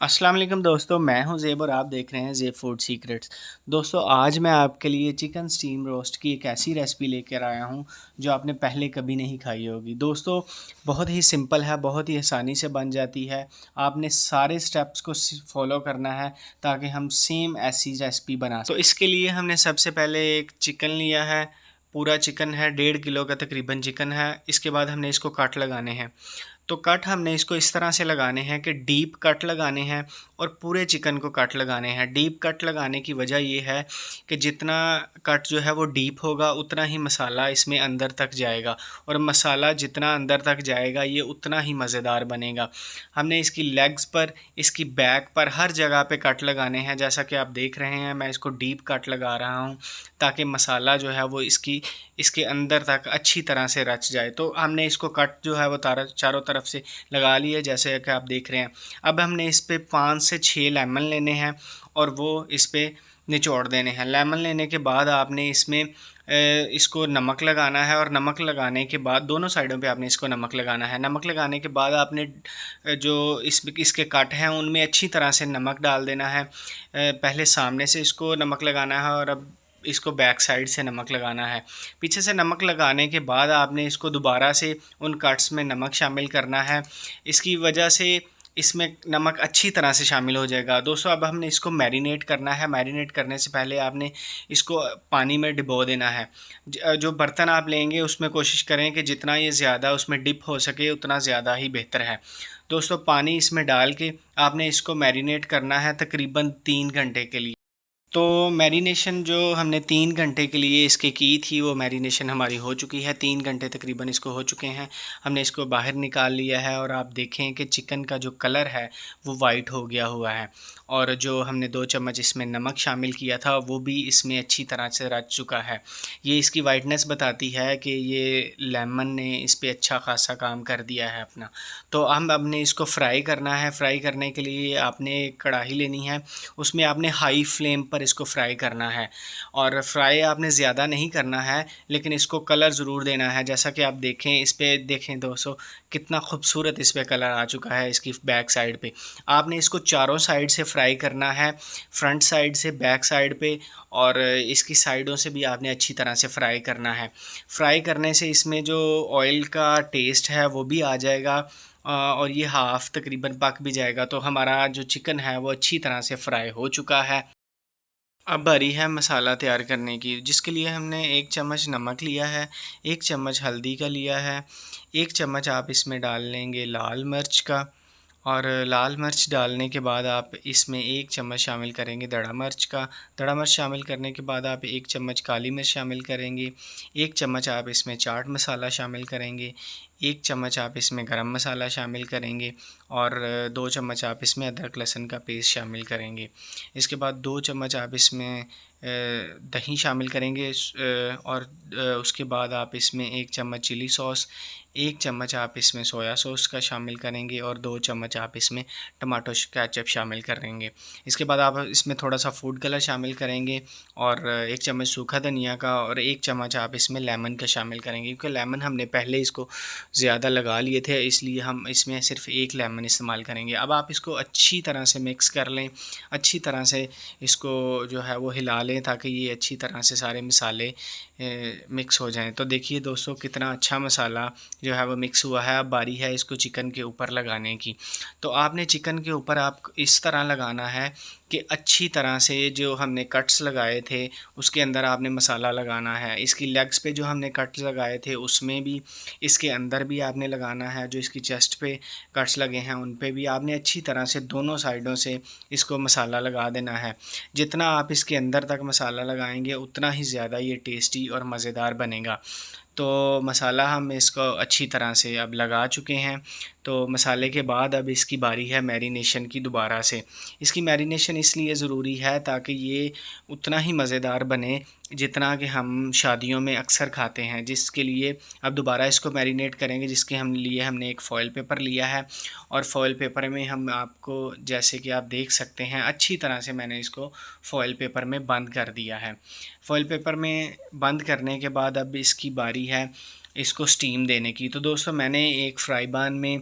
अस्सलाम वालेकुम दोस्तों, मैं हूं ज़ेब और आप देख रहे हैं ज़ेब फूड सीक्रेट्स। दोस्तों, आज मैं आपके लिए चिकन स्टीम रोस्ट की एक ऐसी रेसिपी लेकर आया हूं जो आपने पहले कभी नहीं खाई होगी। दोस्तों, बहुत ही सिंपल है, बहुत ही आसानी से बन जाती है। आपने सारे स्टेप्स को फॉलो करना है ताकि हम सेम ऐसी रेसिपी बना सकें। तो इसके लिए हमने सबसे पहले एक चिकन लिया है। पूरा चिकन है, 1.5 किलो का तकरीबन चिकन है। इसके बाद हमने इसको कट लगाने हैं। तो कट हमने इसको इस तरह से लगाने हैं कि डीप कट लगाने हैं और पूरे चिकन को कट लगाने हैं। डीप कट लगाने की वजह ये है कि जितना कट जो है वो डीप होगा उतना ही मसाला इसमें अंदर तक जाएगा, और मसाला जितना अंदर तक जाएगा ये उतना ही मज़ेदार बनेगा। हमने इसकी लेग्स पर, इसकी बैक पर, हर जगह पे कट लगाने हैं। जैसा कि आप देख रहे हैं, मैं इसको डीप कट लगा रहा हूँ ताकि मसाला जो है वो इसके अंदर तक अच्छी तरह से रच जाए। तो हमने इसको कट जो है वो चारों तरफ से लगा लिए, जैसे कि आप देख रहे हैं। अब हमने इस पे 5 से 6 लेमन लेने हैं और वो इस पे निचोड़ देने हैं। लेमन लेने के बाद आपने इसमें इसको नमक लगाना है, और नमक लगाने के बाद दोनों साइडों पे आपने इसको नमक लगाना है। नमक लगाने के बाद आपने जो इसके कट हैं उनमें अच्छी तरह से नमक डाल देना है। पहले सामने से इसको नमक लगाना है और अब इसको बैक साइड से नमक लगाना है। पीछे से नमक लगाने के बाद आपने इसको दोबारा से उन कट्स में नमक शामिल करना है। इसकी वजह से इसमें नमक अच्छी तरह से शामिल हो जाएगा। दोस्तों, अब हमने इसको मैरिनेट करना है। मैरिनेट करने से पहले आपने इसको पानी में डिबो देना है। जो बर्तन आप लेंगे उसमें कोशिश करें कि जितना ये ज़्यादा उसमें डिप हो सके उतना ज़्यादा ही बेहतर है। दोस्तों, पानी इसमें डाल के आपने इसको मैरिनेट करना है तकरीबन 3 घंटे के लिए। तो मैरिनेशन जो हमने 3 घंटे के लिए इसकी की थी, वो मैरिनेशन हमारी हो चुकी है। 3 घंटे तकरीबन इसको हो चुके हैं। हमने इसको बाहर निकाल लिया है और आप देखें कि चिकन का जो कलर है वो वाइट हो गया हुआ है, और जो हमने 2 चम्मच इसमें नमक शामिल किया था वो भी इसमें अच्छी तरह से रच चुका है। ये इसकी वाइटनेस बताती है कि ये लेमन ने इस पर अच्छा खासा काम कर दिया है अपना। तो हम अपने इसको फ्राई करना है। फ्राई करने के लिए आपने कढ़ाई लेनी है, उसमें आपने हाई फ्लेम पर इसको फ्राई करना है। और फ्राई आपने ज़्यादा नहीं करना है, लेकिन इसको कलर ज़रूर देना है। जैसा कि आप देखें, इस पे देखें दोस्तों, कितना खूबसूरत इस पे कलर आ चुका है इसकी बैक साइड पे। आपने इसको चारों साइड से फ्राई करना है, फ्रंट साइड से, बैक साइड पे, और इसकी साइडों से भी आपने अच्छी तरह से फ्राई करना है। फ्राई करने से इसमें जो ऑयल का टेस्ट है वो भी आ जाएगा, और ये हाफ़ तकरीबन पक भी जाएगा। तो हमारा जो चिकन है वो अच्छी तरह से फ्राई हो चुका है। अब बारी है मसाला तैयार करने की, जिसके लिए हमने 1 चम्मच नमक लिया है, 1 चम्मच हल्दी का लिया है, 1 चम्मच आप इसमें डाल लेंगे लाल मिर्च का, और लाल मिर्च डालने के बाद आप इसमें 1 चम्मच शामिल करेंगे दड़ा मिर्च का। दड़ा मिर्च शामिल करने के बाद आप 1 चम्मच काली मिर्च शामिल करेंगे, 1 चम्मच आप इसमें चाट मसाला शामिल करेंगे, 1 चम्मच आप इसमें गरम मसाला शामिल करेंगे, और 2 चम्मच आप इसमें अदरक लहसुन का पेस्ट शामिल करेंगे। इसके बाद 2 चम्मच आप इसमें दही शामिल करेंगे, और उसके बाद आप इसमें 1 चम्मच चिली सॉस, 1 चम्मच आप इसमें सोया सॉस का शामिल करेंगे, और 2 चम्मच आप इसमें टमाटो केचप शामिल करेंगे। इसके बाद आप इसमें थोड़ा सा फूड कलर शामिल करेंगे, और 1 चम्मच सूखा धनिया का, और 1 चम्मच आप इसमें लेमन का शामिल करेंगे, क्योंकि लेमन हमने पहले इसको ज़्यादा लगा लिए थे, इसलिए हम इसमें सिर्फ 1 लेमन इस्तेमाल करेंगे। अब आप इसको अच्छी तरह से मिक्स कर लें, अच्छी तरह से इसको जो है वो हिला लें ताकि ये अच्छी तरह से सारे मसाले मिक्स हो जाएं। तो देखिए दोस्तों, कितना अच्छा मसाला जो है वो मिक्स हुआ है। अब बारी है इसको चिकन के ऊपर लगाने की। तो आपने चिकन के ऊपर आप इस तरह लगाना है कि अच्छी तरह से जो हमने कट्स लगाए थे उसके अंदर आपने मसाला लगाना है। इसकी लेग्स पे जो हमने कट्स लगाए थे उसमें भी, इसके अंदर भी आपने लगाना है। जो इसकी चेस्ट पे कट्स लगे हैं उन पे भी आपने अच्छी तरह से दोनों साइडों से इसको मसाला लगा देना है। जितना आप इसके अंदर तक मसाला लगाएंगे उतना ही ज़्यादा ये टेस्टी और मज़ेदार बनेगा। तो मसाला हम इसको अच्छी तरह से अब लगा चुके हैं। तो मसाले के बाद अब इसकी बारी है मैरिनेशन की दोबारा से। इसकी मैरिनेशन इसलिए ज़रूरी है ताकि ये उतना ही मज़ेदार बने जितना कि हम शादियों में अक्सर खाते हैं, जिसके लिए अब दोबारा इसको मैरिनेट करेंगे। जिसके हमने एक फ़ॉइल पेपर लिया है, और फ़ॉइल पेपर में हम आपको, जैसे कि आप देख सकते हैं, अच्छी तरह से मैंने इसको फ़ॉइल पेपर में बंद कर दिया है। फ़ॉइल पेपर में बंद करने के बाद अब इसकी बारी है इसको स्टीम देने की। तो दोस्तों, मैंने एक फ्राई पैन में